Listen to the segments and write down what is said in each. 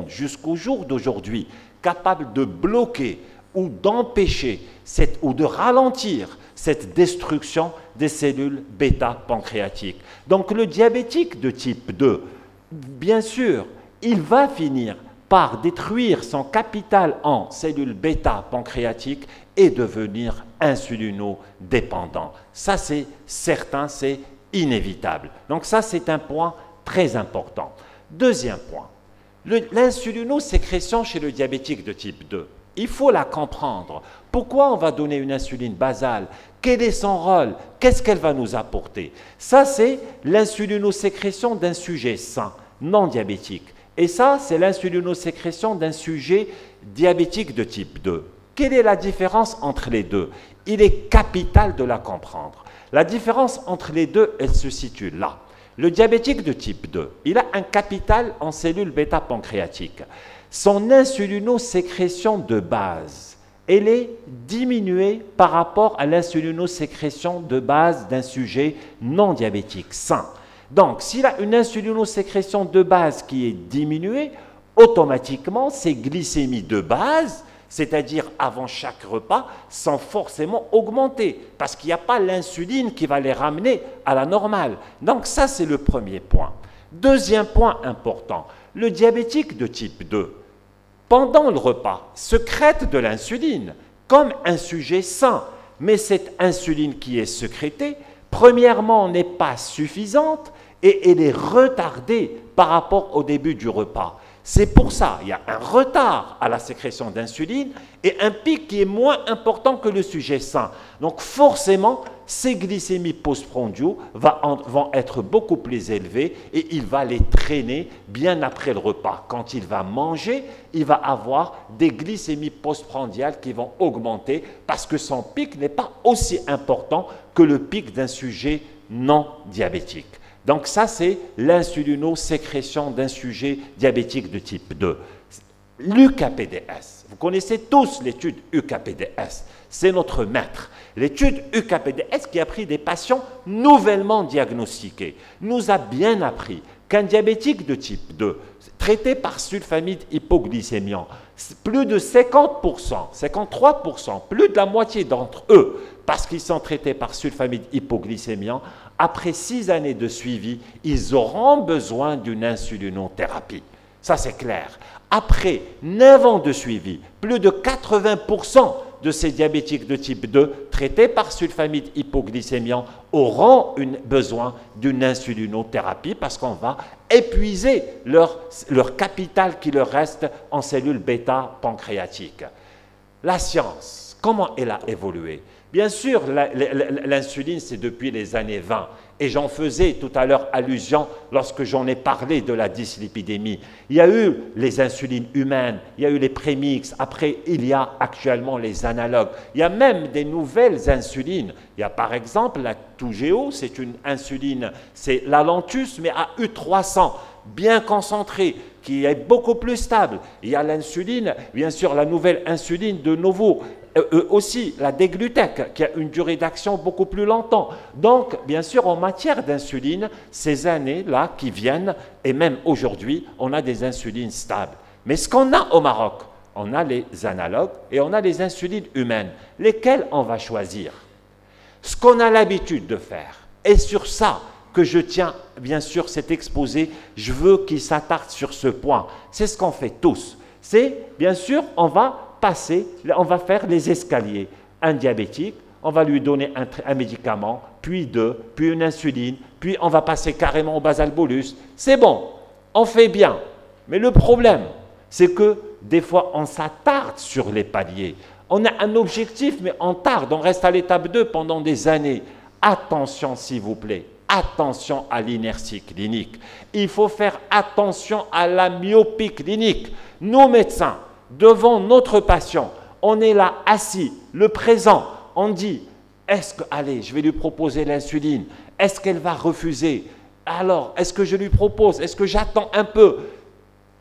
monde jusqu'au jour d'aujourd'hui capable de bloquer ou d'empêcher ou de ralentir cette destruction des cellules bêta-pancréatiques. Donc le diabétique de type 2, bien sûr, il va finir par détruire son capital en cellules bêta-pancréatiques et devenir insulinodépendant. Ça, c'est certain, c'est inévitable. Donc ça, c'est un point très important. Deuxième point, l'insulinosécrétion chez le diabétique de type 2. Il faut la comprendre. Pourquoi on va donner une insuline basale? Quel est son rôle? Qu'est-ce qu'elle va nous apporter? Ça, c'est l'insulinosécrétion d'un sujet sain, non diabétique. Et ça, c'est l'insulinosécrétion d'un sujet diabétique de type 2. Quelle est la différence entre les deux? Il est capital de la comprendre. La différence entre les deux, elle se situe là. Le diabétique de type 2, il a un capital en cellules bêta-pancréatiques. Son insulinosécrétion de base, elle est diminuée par rapport à l'insulinosécrétion de base d'un sujet non diabétique sain. Donc, s'il a une insulinosécrétion de base qui est diminuée, automatiquement, ses glycémies de base, c'est-à-dire avant chaque repas, sont forcément augmentées parce qu'il n'y a pas l'insuline qui va les ramener à la normale. Donc ça, c'est le premier point. Deuxième point important, le diabétique de type 2, pendant le repas, sécrète de l'insuline comme un sujet sain. Mais cette insuline qui est sécrétée, premièrement, n'est pas suffisante et elle est retardée par rapport au début du repas. C'est pour ça qu'il y a un retard à la sécrétion d'insuline et un pic qui est moins important que le sujet sain. Donc forcément, ces glycémies postprandiaux vont être beaucoup plus élevées et il va les traîner bien après le repas. Quand il va manger, il va avoir des glycémies postprandiales qui vont augmenter parce que son pic n'est pas aussi important que le pic d'un sujet non diabétique. Donc ça, c'est l'insulinosécrétion d'un sujet diabétique de type 2. L'UKPDS, vous connaissez tous l'étude UKPDS, c'est notre maître. L'étude UKPDS qui a pris des patients nouvellement diagnostiqués nous a bien appris qu'un diabétique de type 2, traité par sulfamide hypoglycémiant, plus de 50%, 53%, plus de la moitié d'entre eux, parce qu'ils sont traités par sulfamide hypoglycémiant, après 6 années de suivi, ils auront besoin d'une insulinothérapie. Ça, c'est clair. Après 9 ans de suivi, plus de 80% de ces diabétiques de type 2 traités par sulfamide hypoglycémiant auront besoin d'une insulinothérapie parce qu'on va épuiser leur capital qui leur reste en cellules bêta-pancréatiques. La science, comment elle a évolué? Bien sûr, l'insuline, c'est depuis les années 20. Et j'en faisais tout à l'heure allusion lorsque j'en ai parlé de la dyslipidémie. Il y a eu les insulines humaines, il y a eu les prémix, après il y a actuellement les analogues. Il y a même des nouvelles insulines. Il y a par exemple la Toujeo, c'est une insuline, c'est l'Alantus, mais à U300, bien concentrée, qui est beaucoup plus stable. Il y a l'insuline, bien sûr la nouvelle insuline de Novo, aussi la Deglutec, qui a une durée d'action beaucoup plus longtemps. Donc, bien sûr, en matière d'insuline, ces années-là qui viennent, et même aujourd'hui, on a des insulines stables. Mais ce qu'on a au Maroc, on a les analogues et on a les insulines humaines. Lesquelles on va choisir? Ce qu'on a l'habitude de faire, et sur ça que je tiens, bien sûr, cet exposé, je veux qu'il s'attarde sur ce point. C'est ce qu'on fait tous. C'est, bien sûr, on va faire les escaliers. Un diabétique, on va lui donner un médicament, puis deux, puis une insuline, puis on va passer carrément au basal-bolus. C'est bon, on fait bien. Mais le problème, c'est que des fois, on s'attarde sur les paliers. On a un objectif, mais on tarde, on reste à l'étape 2 pendant des années. Attention, s'il vous plaît. Attention à l'inertie clinique. Il faut faire attention à la myopie clinique. Nos médecins, devant notre patient, on est là assis, le présent, on dit, allez, je vais lui proposer l'insuline, est-ce qu'elle va refuser? Alors, est-ce que je lui propose? Est-ce que j'attends un peu?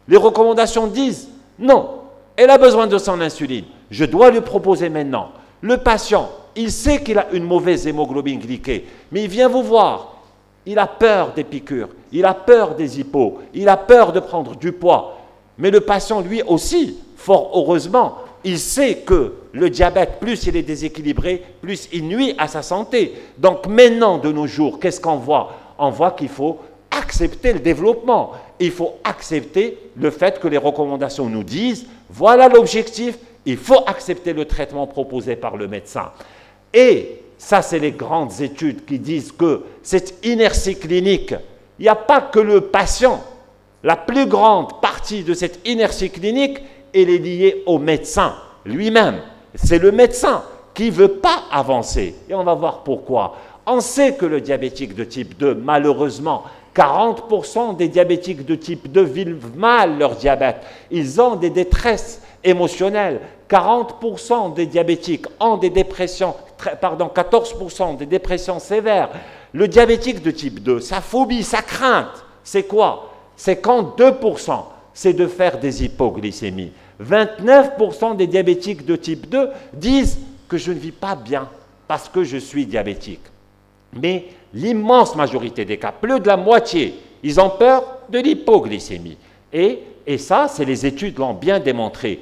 Les recommandations disent, non, elle a besoin de son insuline, je dois lui proposer maintenant. Le patient, il sait qu'il a une mauvaise hémoglobine glyquée, mais il vient vous voir, il a peur des piqûres, il a peur des hypos, il a peur de prendre du poids. Mais le patient, lui aussi, fort heureusement, il sait que le diabète, plus il est déséquilibré, plus il nuit à sa santé. Donc maintenant, de nos jours, qu'est-ce qu'on voit? On voit qu'il faut accepter le développement. Il faut accepter le fait que les recommandations nous disent, voilà l'objectif, il faut accepter le traitement proposé par le médecin. Et ça, c'est les grandes études qui disent que cette inertie clinique, il n'y a pas que le patient. La plus grande partie de cette inertie clinique, elle est liée au médecin lui-même. C'est le médecin qui ne veut pas avancer. Et on va voir pourquoi. On sait que le diabétique de type 2, malheureusement, 40% des diabétiques de type 2 vivent mal leur diabète. Ils ont des détresses émotionnelles. 40% des diabétiques ont des dépressions, 14% des dépressions sévères. Le diabétique de type 2, sa phobie, sa crainte, c'est quoi? C'est quand 2%, c'est de faire des hypoglycémies. 29% des diabétiques de type 2 disent que je ne vis pas bien parce que je suis diabétique. Mais l'immense majorité des cas, plus de la moitié, ils ont peur de l'hypoglycémie. Et ça, c'est les études l'ont bien démontré.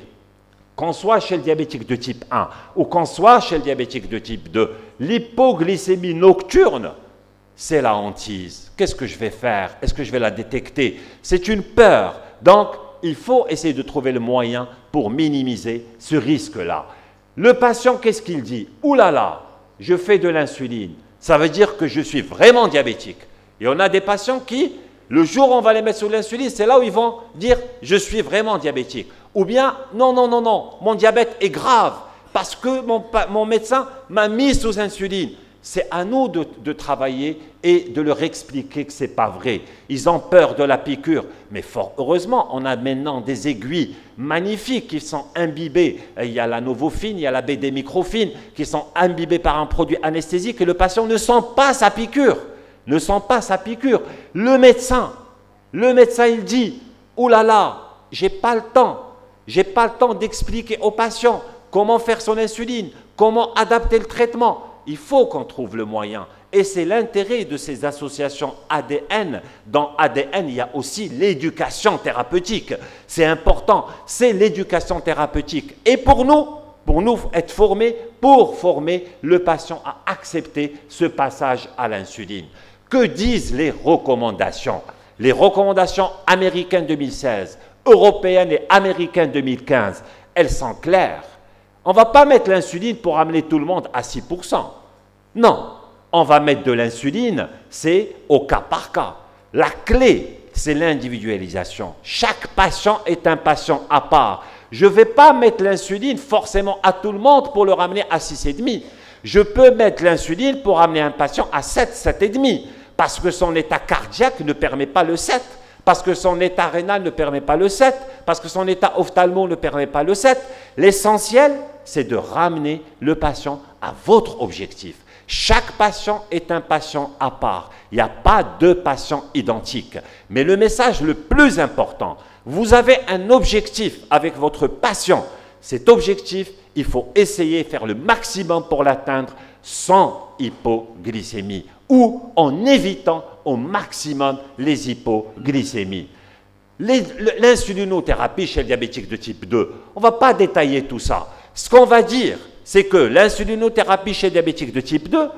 Qu'on soit chez le diabétique de type 1 ou qu'on soit chez le diabétique de type 2, l'hypoglycémie nocturne, c'est la hantise. Qu'est-ce que je vais faire? Est-ce que je vais la détecter? C'est une peur. Donc, il faut essayer de trouver le moyen pour minimiser ce risque-là. Le patient, qu'est-ce qu'il dit? Ouh là là, je fais de l'insuline. Ça veut dire que je suis vraiment diabétique. Et on a des patients qui, le jour où on va les mettre sur l'insuline, c'est là où ils vont dire « je suis vraiment diabétique ». Ou bien « non, non, non, non, mon diabète est grave parce que mon médecin m'a mis sous insuline ». C'est à nous de travailler et de leur expliquer que ce n'est pas vrai. Ils ont peur de la piqûre. Mais fort heureusement, on a maintenant des aiguilles magnifiques qui sont imbibées. Il y a la Novophine, il y a la BD-microphine qui sont imbibées par un produit anesthésique et le patient ne sent pas sa piqûre. Ne sent pas sa piqûre. Le médecin, il dit « oh là là, j'ai pas le temps. J'ai pas le temps d'expliquer au patient comment faire son insuline, comment adapter le traitement. » Il faut qu'on trouve le moyen. Et c'est l'intérêt de ces associations ADN. Dans ADN, il y a aussi l'éducation thérapeutique. C'est important, c'est l'éducation thérapeutique. Et pour nous être formés, pour former le patient à accepter ce passage à l'insuline. Que disent les recommandations? Les recommandations américaines 2016, européennes et américaines 2015, elles sont claires. On ne va pas mettre l'insuline pour amener tout le monde à 6%. Non, on va mettre de l'insuline, c'est au cas par cas. La clé, c'est l'individualisation. Chaque patient est un patient à part. Je ne vais pas mettre l'insuline forcément à tout le monde pour le ramener à 6,5. Je peux mettre l'insuline pour amener un patient à 7, 7,5, parce que son état cardiaque ne permet pas le 7. Parce que son état rénal ne permet pas le 7, parce que son état ophtalmo ne permet pas le 7. L'essentiel, c'est de ramener le patient à votre objectif. Chaque patient est un patient à part. Il n'y a pas deux patients identiques. Mais le message le plus important, vous avez un objectif avec votre patient. Cet objectif, il faut essayer de faire le maximum pour l'atteindre sans hypoglycémie ou en évitant au maximum les hypoglycémies. L'insulinothérapie chez le diabétique de type 2, on ne va pas détailler tout ça. Ce qu'on va dire, c'est que l'insulinothérapie chez le diabétique de type 2,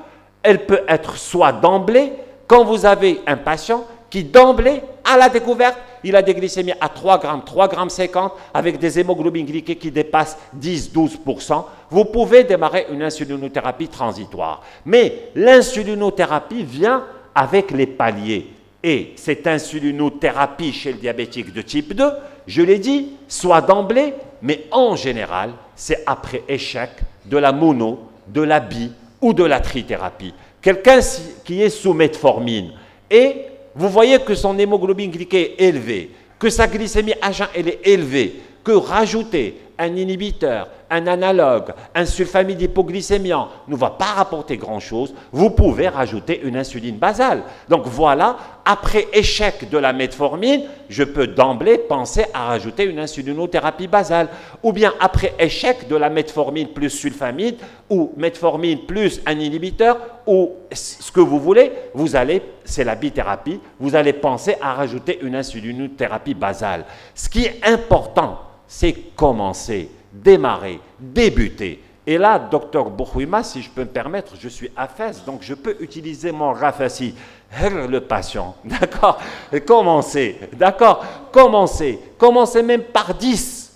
elle peut être soit d'emblée, quand vous avez un patient qui d'emblée, à la découverte, il a des glycémies à 3 grammes, 3 grammes 50, avec des hémoglobines glyquées qui dépassent 10-12%, vous pouvez démarrer une insulinothérapie transitoire. Mais l'insulinothérapie vient avec les paliers. Et cette insulinothérapie chez le diabétique de type 2, je l'ai dit, soit d'emblée, mais en général, c'est après échec de la mono, de la bi ou de la trithérapie. Quelqu'un qui est sous metformine et vous voyez que son hémoglobine glyquée est élevée, que sa glycémie à jeun elle est élevée, que rajouter un inhibiteur, un analogue, un sulfamide hypoglycémiant ne va pas rapporter grand-chose, vous pouvez rajouter une insuline basale. Donc voilà, après échec de la metformine, je peux d'emblée penser à rajouter une insulinothérapie basale. Ou bien après échec de la metformine plus sulfamide, ou metformine plus un inhibiteur, ou ce que vous voulez, vous allez, c'est la bithérapie, vous allez penser à rajouter une insulinothérapie basale. Ce qui est important, c'est commencer, démarrer, débuter. Et là, docteur Bouhouima, si je peux me permettre, je suis aphèse, donc je peux utiliser mon rafasi, le patient, d'accord? Commencez, d'accord? Commencez même par 10.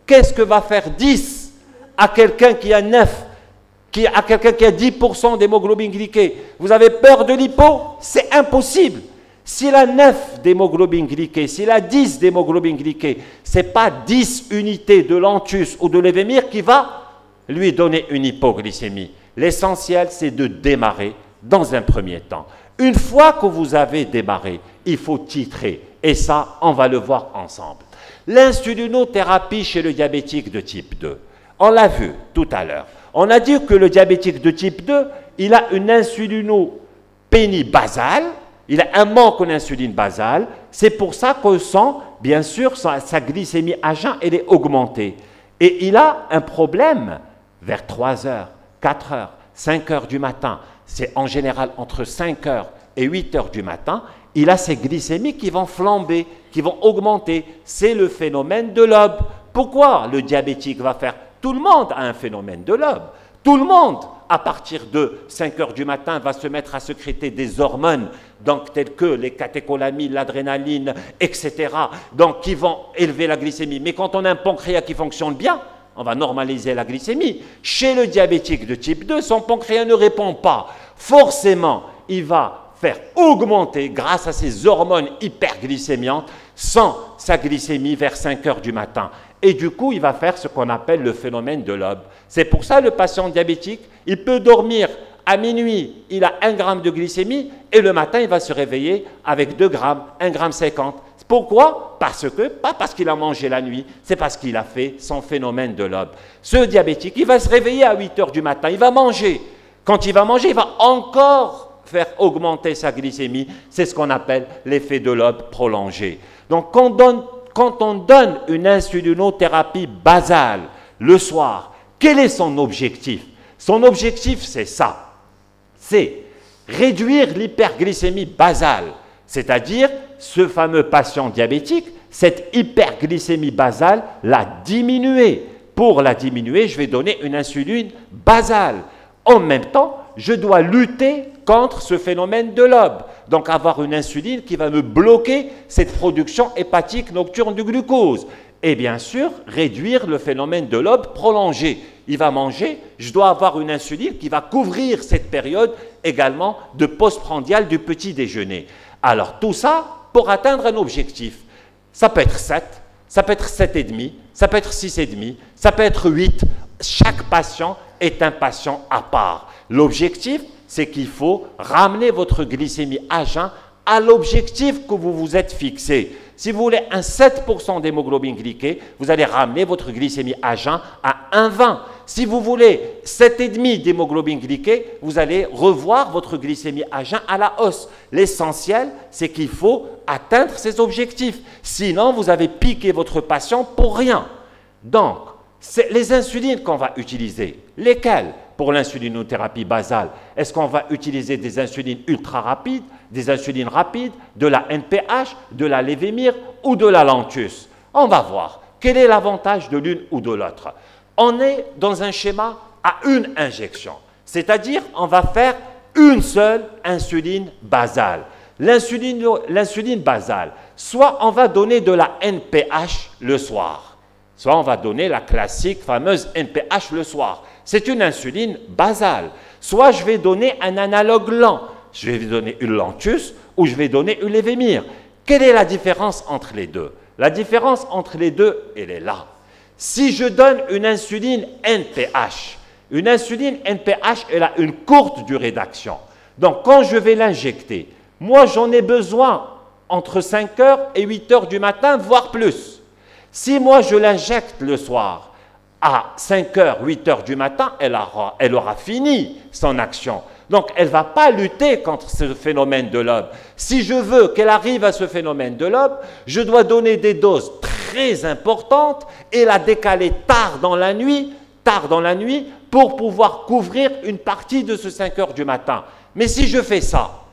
Qu'est-ce que va faire 10 à quelqu'un qui a 9, à quelqu'un qui a 10% d'hémoglobine glyquée? Vous avez peur de l'hypo? C'est impossible. S'il a 9 d'hémoglobine glyquée, s'il a 10 d'hémoglobine glyquée, ce n'est pas 10 unités de Lantus ou de Levemir qui va lui donner une hypoglycémie. L'essentiel, c'est de démarrer dans un premier temps. Une fois que vous avez démarré, il faut titrer. Et ça, on va le voir ensemble. L'insulinothérapie chez le diabétique de type 2. On l'a vu tout à l'heure. On a dit que le diabétique de type 2, il a une insulinopénie basale. Il a un manque en insuline basale. C'est pour ça que bien sûr, sa glycémie à jeun, elle est augmentée. Et il a un problème vers 3 heures, 4 heures, 5 heures du matin. C'est en général entre 5 heures et 8 heures du matin. Il a ces glycémies qui vont flamber, qui vont augmenter. C'est le phénomène de Loeb. Pourquoi le diabétique va faire? Tout le monde a un phénomène de Loeb. Tout le monde, à partir de 5 heures du matin, va se mettre à sécréter des hormones, donc telles que les catécholamines, l'adrénaline, etc., donc qui vont élever la glycémie. Mais quand on a un pancréas qui fonctionne bien, on va normaliser la glycémie. Chez le diabétique de type 2, son pancréas ne répond pas. Forcément, il va faire augmenter, grâce à ces hormones hyperglycémiantes, sa glycémie vers 5 heures du matin. Et du coup, il va faire ce qu'on appelle le phénomène de Loeb. C'est pour ça le patient diabétique, il peut dormir à minuit, il a 1 gramme de glycémie, et le matin, il va se réveiller avec 2 grammes, 1,50 gramme. Pourquoi? Pas parce qu'il a mangé la nuit, c'est parce qu'il a fait son phénomène de Loeb. Ce diabétique, il va se réveiller à 8 heures du matin, il va manger. Quand il va manger, il va encore faire augmenter sa glycémie. C'est ce qu'on appelle l'effet de Loeb prolongé. Donc, quand on donne une insulinothérapie basale le soir, quel est son objectif? Son objectif, c'est ça. C'est réduire l'hyperglycémie basale, c'est-à-dire ce fameux patient diabétique, cette hyperglycémie basale, la diminuer. Pour la diminuer, je vais donner une insuline basale. En même temps, je dois lutter contre ce phénomène de Loeb. Donc avoir une insuline qui va me bloquer cette production hépatique nocturne du glucose. Et bien sûr, réduire le phénomène de Loeb prolongé. Il va manger, je dois avoir une insuline qui va couvrir cette période également de postprandial du petit déjeuner. Alors tout ça pour atteindre un objectif. Ça peut être 7, ça peut être 7,5, ça peut être 6,5, ça peut être 8. Chaque patient est un patient à part. L'objectif, c'est qu'il faut ramener votre glycémie à jeun à l'objectif que vous vous êtes fixé. Si vous voulez un 7% d'hémoglobine glyquée, vous allez ramener votre glycémie à jeun à 1,20. Si vous voulez 7,5 d'hémoglobine glyquée, vous allez revoir votre glycémie à jeun à la hausse. L'essentiel, c'est qu'il faut atteindre ces objectifs. Sinon, vous avez piqué votre patient pour rien. Donc, c'est les insulines qu'on va utiliser. Lesquelles? Pour l'insulinothérapie basale, est-ce qu'on va utiliser des insulines ultra rapides, des insulines rapides, de la NPH, de la Levemir ou de la Lantus? On va voir quel est l'avantage de l'une ou de l'autre. On est dans un schéma à une injection, c'est-à-dire on va faire une seule insuline basale. L'insuline basale, soit on va donner de la NPH le soir, soit on va donner la classique fameuse NPH le soir. C'est une insuline basale. Soit je vais donner un analogue lent. Je vais donner une Lantus ou je vais donner une Levemir. Quelle est la différence entre les deux? La différence entre les deux, elle est là. Si je donne une insuline NPH, elle a une courte durée d'action. Donc, quand je vais l'injecter, moi, j'en ai besoin entre 5 heures et 8 heures du matin, voire plus. Si moi, je l'injecte le soir, à 5 heures, 8 heures du matin, elle aura fini son action. Donc, elle ne va pas lutter contre ce phénomène de lobe. Si je veux qu'elle arrive à ce phénomène de lobe, je dois donner des doses très importantes et la décaler tard dans la nuit, pour pouvoir couvrir une partie de ce 5 heures du matin. Mais si je fais ça,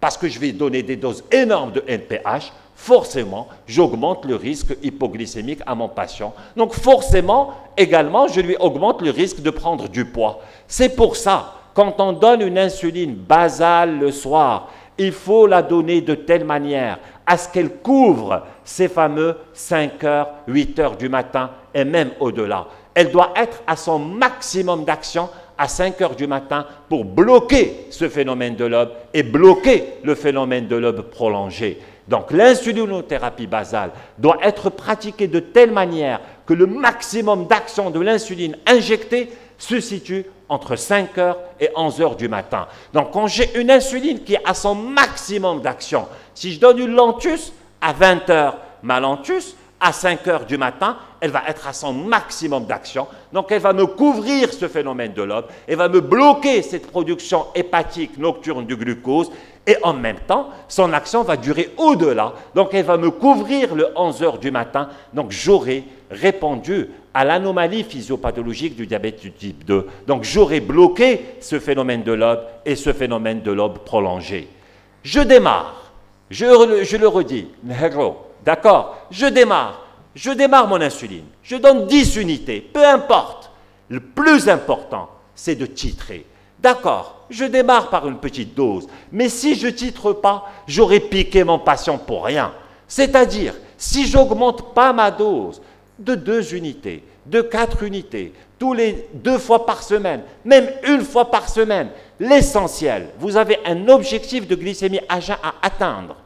parce que je vais donner des doses énormes de NPH, forcément, j'augmente le risque hypoglycémique à mon patient. Donc, forcément, également, je lui augmente le risque de prendre du poids. C'est pour ça, quand on donne une insuline basale le soir, il faut la donner de telle manière à ce qu'elle couvre ces fameux 5 heures, 8 heures du matin et même au-delà. Elle doit être à son maximum d'action à 5 heures du matin pour bloquer ce phénomène de lobe et bloquer le phénomène de lobe prolongé. Donc l'insulinothérapie basale doit être pratiquée de telle manière que le maximum d'action de l'insuline injectée se situe entre 5 heures et 11 heures du matin. Donc quand j'ai une insuline qui est à son maximum d'action, si je donne une Lantus à 20 heures, ma Lantus à 5 heures du matin, elle va être à son maximum d'action. Donc, elle va me couvrir ce phénomène de lobe, elle va me bloquer cette production hépatique nocturne du glucose et en même temps, son action va durer au-delà. Donc, elle va me couvrir le 11 heures du matin. Donc, j'aurai répondu à l'anomalie physiopathologique du diabète du type 2. Donc, j'aurai bloqué ce phénomène de lobe et ce phénomène de lobe prolongé. Je démarre, je le redis, d'accord, je démarre mon insuline, je donne 10 unités, peu importe. Le plus important, c'est de titrer. D'accord, je démarre par une petite dose, mais si je ne titre pas, j'aurai piqué mon patient pour rien. C'est-à-dire, si je n'augmente pas ma dose de 2 unités, de 4 unités, tous les 2 fois par semaine, même 1 fois par semaine, l'essentiel, vous avez un objectif de glycémie à jeun à atteindre.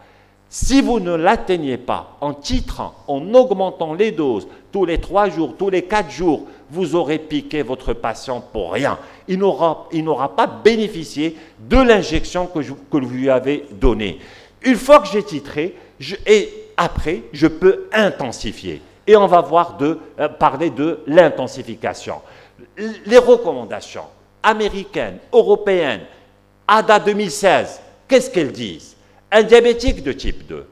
Si vous ne l'atteignez pas en titrant, en augmentant les doses tous les 3 jours, tous les 4 jours, vous aurez piqué votre patient pour rien. Il n'aura pas bénéficié de l'injection que vous lui avez donnée. Une fois que j'ai titré, après, je peux intensifier. Et on va parler de l'intensification. Les recommandations américaines, européennes, ADA 2016, qu'est-ce qu'elles disent? Un diabétique de type 2,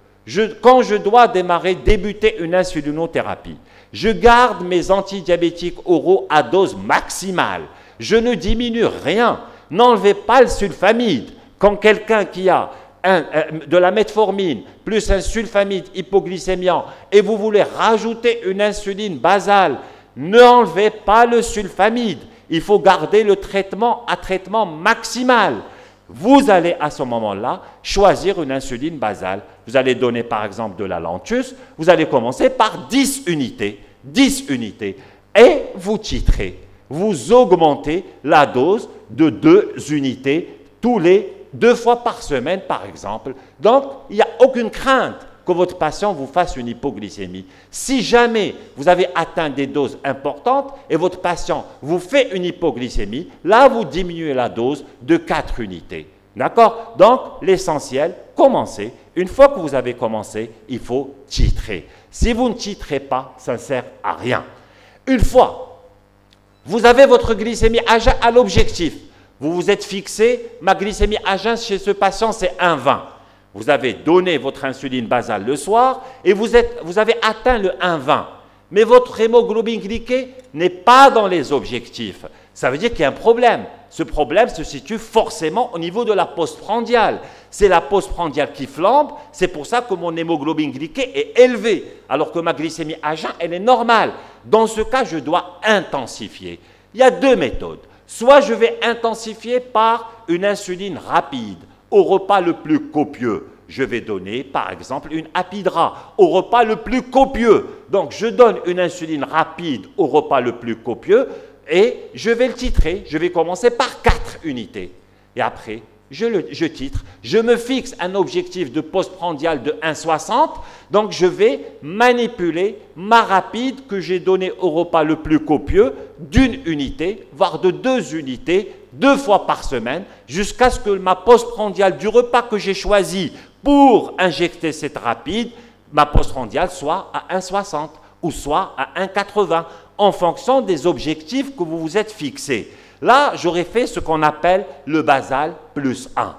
quand je dois débuter une insulinothérapie, je garde mes antidiabétiques oraux à dose maximale. Je ne diminue rien. N'enlevez pas le sulfamide. Quand quelqu'un qui a de la metformine plus un sulfamide hypoglycémiant et vous voulez rajouter une insuline basale, n'enlevez pas le sulfamide. Il faut garder le traitement à traitement maximal. Vous allez à ce moment-là choisir une insuline basale. Vous allez donner par exemple de la Lantus. Vous allez commencer par 10 unités. 10 unités. Et vous titrez. Vous augmentez la dose de 2 unités tous les 2 fois par semaine par exemple. Donc, il n'y a aucune crainte que votre patient vous fasse une hypoglycémie. Si jamais vous avez atteint des doses importantes et votre patient vous fait une hypoglycémie, là, vous diminuez la dose de 4 unités. D'accord? Donc, l'essentiel, commencez. Une fois que vous avez commencé, il faut titrer. Si vous ne titrez pas, ça ne sert à rien. Une fois, vous avez votre glycémie à jeun à l'objectif. Vous vous êtes fixé, ma glycémie à jeun chez ce patient, c'est 1,20. Vous avez donné votre insuline basale le soir et vous avez atteint le 1,20. Mais votre hémoglobine glyquée n'est pas dans les objectifs. Ça veut dire qu'il y a un problème. Ce problème se situe forcément au niveau de la postprandiale. C'est la postprandiale qui flambe, c'est pour ça que mon hémoglobine glyquée est élevée, alors que ma glycémie à jeun, elle est normale. Dans ce cas, je dois intensifier. Il y a 2 méthodes. Soit je vais intensifier par une insuline rapide, au repas le plus copieux. Je vais donner, par exemple, une Apidra au repas le plus copieux. Donc, je donne une insuline rapide au repas le plus copieux et je vais le titrer. Je vais commencer par 4 unités. Et après, je titre. Je me fixe un objectif de postprandial de 1,60. Donc, je vais manipuler ma rapide que j'ai donnée au repas le plus copieux d'1 unité, voire de 2 unités, 2 fois par semaine, jusqu'à ce que ma postprandiale du repas que j'ai choisi pour injecter cette rapide, ma postprandiale soit à 1,60 ou soit à 1,80 en fonction des objectifs que vous vous êtes fixés. Là, j'aurais fait ce qu'on appelle le basal plus 1.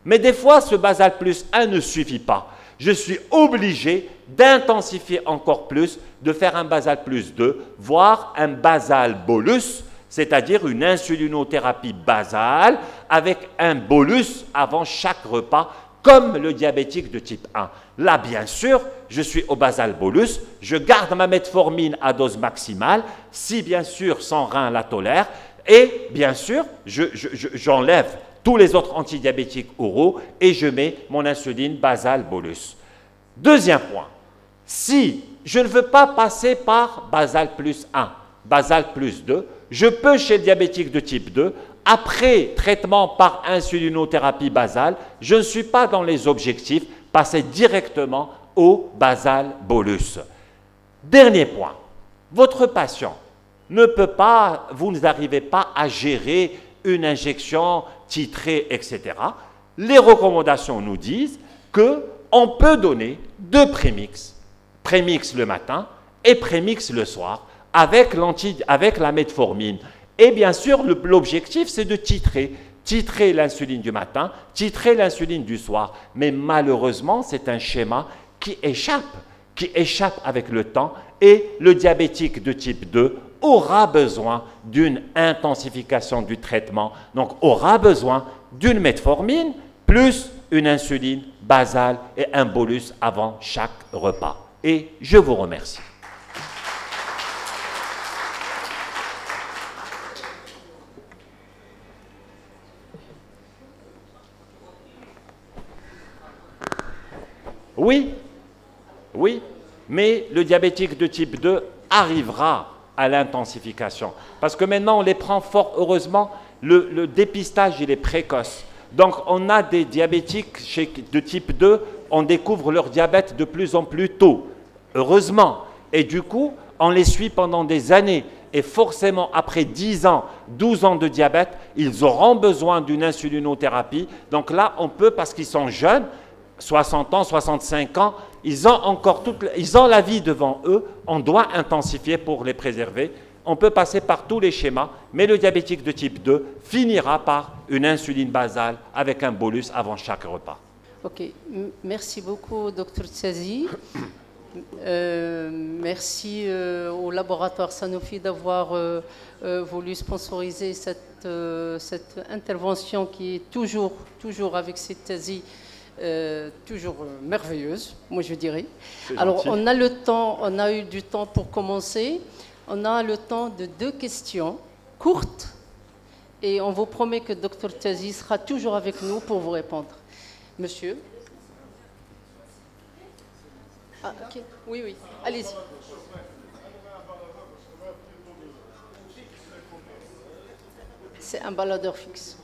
Mais des fois, ce basal plus 1 ne suffit pas. Je suis obligé d'intensifier encore plus, de faire un basal plus 2, voire un basal bolus, c'est-à-dire une insulinothérapie basale avec un bolus avant chaque repas, comme le diabétique de type 1. Là, bien sûr, je suis au basal bolus, je garde ma metformine à dose maximale, si bien sûr son rein la tolère, et bien sûr, j'enlève tous les autres antidiabétiques oraux et je mets mon insuline basale bolus. Deuxième point, si je ne veux pas passer par basal plus 1, basal plus 2, je peux chez le diabétique de type 2, après traitement par insulinothérapie basale, je ne suis pas dans les objectifs, passer directement au basal bolus. Dernier point, votre patient ne peut pas, vous n'arrivez pas à gérer une injection titrée, etc. Les recommandations nous disent qu'on peut donner 2 prémix, prémix le matin et prémix le soir, avec la metformine. Et bien sûr, l'objectif, c'est de titrer l'insuline du matin, titrer l'insuline du soir. Mais malheureusement, c'est un schéma qui échappe avec le temps, et le diabétique de type 2 aura besoin d'une intensification du traitement, donc aura besoin d'une metformine plus une insuline basale et un bolus avant chaque repas. Et je vous remercie. Oui, oui, mais le diabétique de type 2 arrivera à l'intensification. Parce que maintenant, on les prend fort heureusement, le dépistage, il est précoce. Donc, on a des diabétiques de type 2, on découvre leur diabète de plus en plus tôt, heureusement. Et du coup, on les suit pendant des années. Et forcément, après 10 ans, 12 ans de diabète, ils auront besoin d'une insulinothérapie. Donc là, on peut, parce qu'ils sont jeunes, 60 ans, 65 ans, ils ont la vie devant eux, on doit intensifier pour les préserver. On peut passer par tous les schémas, mais le diabétique de type 2 finira par une insuline basale avec un bolus avant chaque repas. Ok, merci beaucoup, Dr Tsazi. Merci au laboratoire Sanofi d'avoir voulu sponsoriser cette intervention qui est toujours avec cette Tsazi. Toujours merveilleuse, moi je dirais. Alors on a eu du temps pour commencer. On a le temps de 2 questions courtes et on vous promet que Dr Tsazi sera toujours avec nous pour vous répondre. Monsieur. Ah, ok. Oui, oui. Allez-y. C'est un baladeur fixe.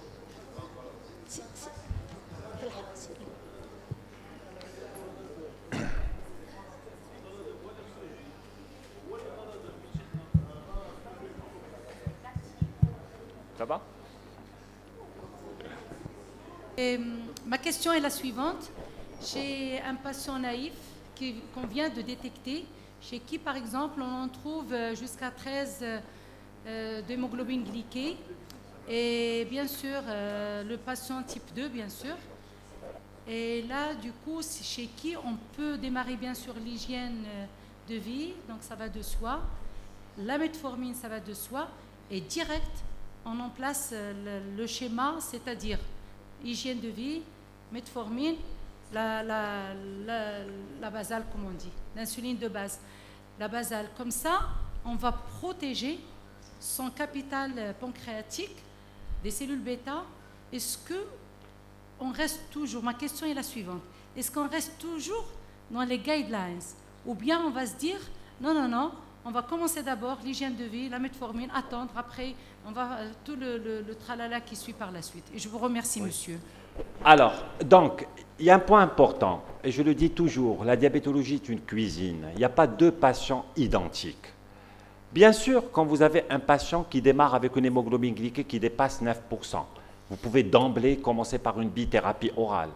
Ça va? Ma question est la suivante. J'ai un patient naïf qu'on vient de détecter, chez qui, par exemple, on en trouve jusqu'à 13 d'hémoglobine glyquée. Et bien sûr, le patient type 2, bien sûr. Et là, du coup, chez qui on peut démarrer, bien sûr, l'hygiène de vie, donc ça va de soi. La metformine, ça va de soi. Et direct, on en place le schéma, c'est-à-dire hygiène de vie, metformine, la basale, comme on dit, l'insuline de base, la basale. Comme ça, on va protéger son capital pancréatique des cellules bêta. Est-ce qu'on reste toujours, ma question est la suivante, est-ce qu'on reste toujours dans les guidelines ou bien on va se dire, non, on va commencer d'abord l'hygiène de vie, la metformine, attendre, après on va tout le tralala qui suit par la suite. Et je vous remercie, monsieur. Alors, donc, il y a un point important, et je le dis toujours, la diabétologie est une cuisine. Il n'y a pas 2 patients identiques. Bien sûr, quand vous avez un patient qui démarre avec une hémoglobine glyquée qui dépasse 9%, vous pouvez d'emblée commencer par une bithérapie orale.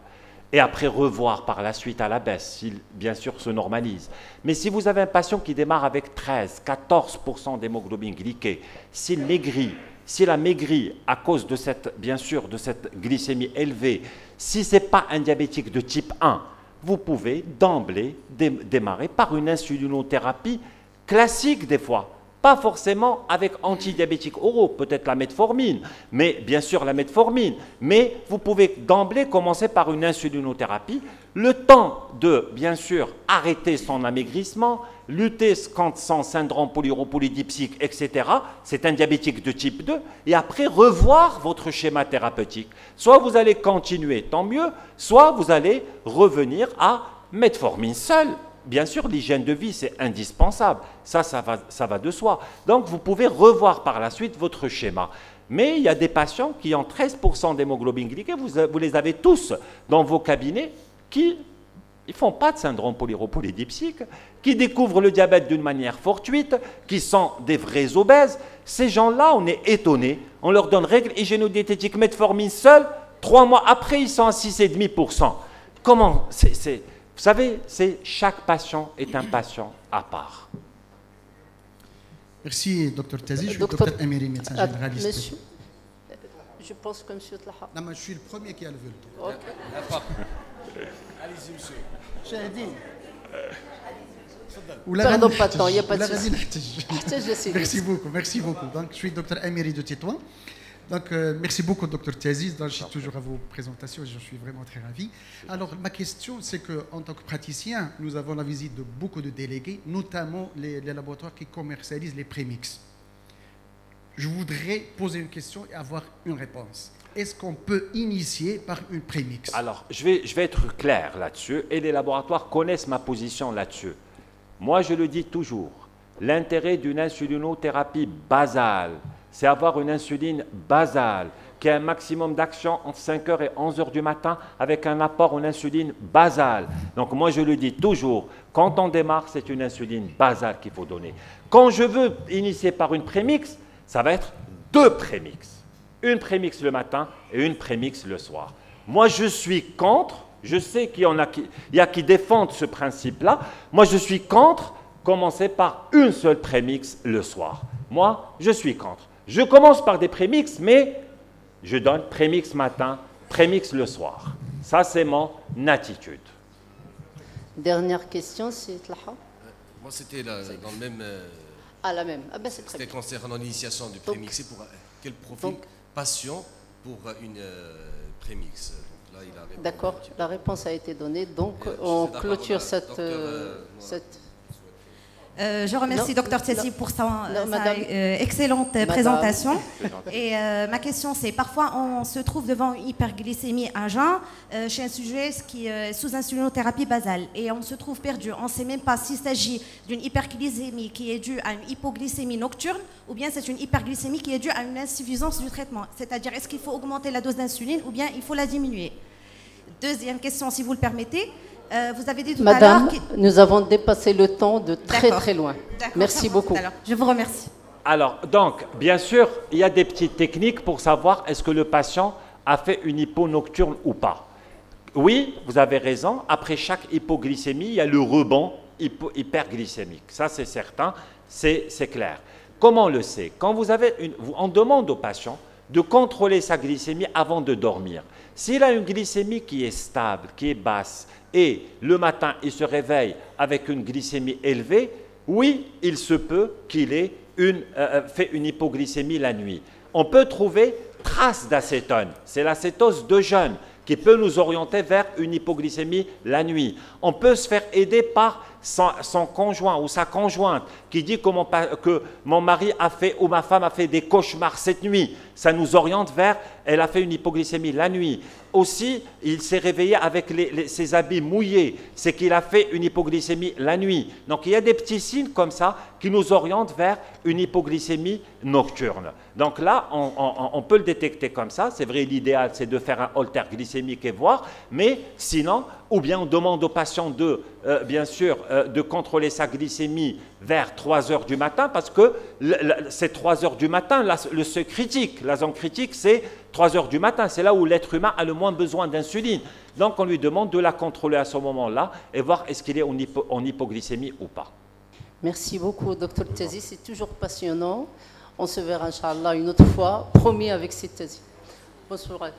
et après revoir par la suite à la baisse, s'il bien sûr se normalise. Mais si vous avez un patient qui démarre avec 13, 14% d'hémoglobine glyquée, s'il maigrit, s'il a maigri à cause de cette, bien sûr, de cette glycémie élevée, si ce n'est pas un diabétique de type 1, vous pouvez d'emblée démarrer par une insulinothérapie classique des fois. Pas forcément avec antidiabétiques oraux, peut-être la metformine, mais bien sûr la metformine. Mais vous pouvez d'emblée commencer par une insulinothérapie, le temps de, bien sûr, arrêter son amaigrissement, lutter contre son syndrome polyuropolydipsique, etc. C'est un diabétique de type 2, et après revoir votre schéma thérapeutique. Soit vous allez continuer, tant mieux, soit vous allez revenir à metformine seule. Bien sûr, l'hygiène de vie, c'est indispensable. Ça va de soi. Donc, vous pouvez revoir par la suite votre schéma. Mais il y a des patients qui ont 13% d'hémoglobine glyquée, vous les avez tous dans vos cabinets, qui ne font pas de syndrome polyuropolydipsique, qui découvrent le diabète d'une manière fortuite, qui sont des vrais obèses. Ces gens-là, on est étonnés. On leur donne règle hygiéno-diététique metformine seule. 3 mois après, ils sont à 6,5%. Comment vous savez, chaque patient est un patient à part. Merci, Dr Tazi. Je suis Dr Amiri, médecin généraliste. Monsieur, je pense que monsieur Tlaha. Non, mais je suis le premier qui a levé le dos. Allez-y, monsieur. Pardon, pas de temps, il n'y a pas de souci. Merci beaucoup. Donc, je suis Dr Amiri de Tétouan. Donc, merci beaucoup, Dr Taziz. Je suis toujours à vos présentations et je suis vraiment très ravi. Alors, ma question, c'est qu'en tant que praticien, nous avons la visite de beaucoup de délégués, notamment les laboratoires qui commercialisent les prémix. Je voudrais poser une question et avoir une réponse. Est-ce qu'on peut initier par une prémix? Alors, je vais être clair là-dessus, et les laboratoires connaissent ma position là-dessus. Moi, je le dis toujours, l'intérêt d'une insulinothérapie basale, c'est avoir une insuline basale qui a un maximum d'action entre 5h et 11h du matin avec un apport en insuline basale. Donc moi je le dis toujours, quand on démarre, c'est une insuline basale qu'il faut donner. Quand je veux initier par une prémix, ça va être 2 prémix. Une prémix le matin et une prémix le soir. Moi je suis contre, je sais qu'il y a qui défendent ce principe-là, moi je suis contre commencer par une seule prémix le soir. Moi je suis contre. Je commence par des prémix, mais je donne prémix matin, prémix le soir. Ça, c'est mon attitude. Dernière question, c'est Tlaha. Moi, c'était dans le même... la même. Ah ben, c'est très bien. C'était concernant l'initiation du prémix. C'est pour quel profil patient pour une prémix? D'accord, la réponse a été donnée. Donc, on clôture cette je remercie Dr Tazi pour sa excellente présentation. Et ma question, c'est parfois on se trouve devant une hyperglycémie à jeun chez un sujet qui est sous insulinothérapie basale et on se trouve perdu. On ne sait même pas s'il s'agit d'une hyperglycémie qui est due à une hypoglycémie nocturne ou bien c'est une hyperglycémie qui est due à une insuffisance du traitement. C'est-à-dire, est-ce qu'il faut augmenter la dose d'insuline ou bien il faut la diminuer? Deuxième question, si vous le permettez. Vous avez dit tout Madame, à l'heure... nous avons dépassé le temps de très loin. Merci beaucoup. Alors, je vous remercie. Alors, donc, bien sûr, il y a des petites techniques pour savoir est-ce que le patient a fait une hypo nocturne ou pas. Oui, vous avez raison, après chaque hypoglycémie, il y a le rebond hyperglycémique. Ça, c'est certain, c'est clair. Comment on le sait? Quand on demande au patient de contrôler sa glycémie avant de dormir. S'il a une glycémie qui est stable, qui est basse, et le matin, il se réveille avec une glycémie élevée, oui, il se peut qu'il ait fait une hypoglycémie la nuit. On peut trouver trace d'acétone. C'est l'acétose de jeûne qui peut nous orienter vers une hypoglycémie la nuit. On peut se faire aider par son conjoint ou sa conjointe qui dit que mon mari a fait ou ma femme a fait des cauchemars cette nuit. Ça nous oriente vers, elle a fait une hypoglycémie la nuit. Aussi, il s'est réveillé avec ses habits mouillés. C'est qu'il a fait une hypoglycémie la nuit. Donc, il y a des petits signes comme ça qui nous orientent vers une hypoglycémie nocturne. Donc là, on peut le détecter comme ça. C'est vrai, l'idéal, c'est de faire un holter glycémique et voir. Mais sinon, ou bien on demande au patient de, bien sûr, de contrôler sa glycémie vers 3 heures du matin, parce que c'est 3 heures du matin, le seuil critique, la zone critique, c'est 3 heures du matin, c'est là où l'être humain a le moins besoin d'insuline. Donc on lui demande de la contrôler à ce moment-là et voir est-ce qu'il est en hypoglycémie ou pas. Merci beaucoup, Dr Tazi, c'est toujours passionnant. On se verra, Inch'Allah, une autre fois, promis avec cette thèse. Bonne soirée.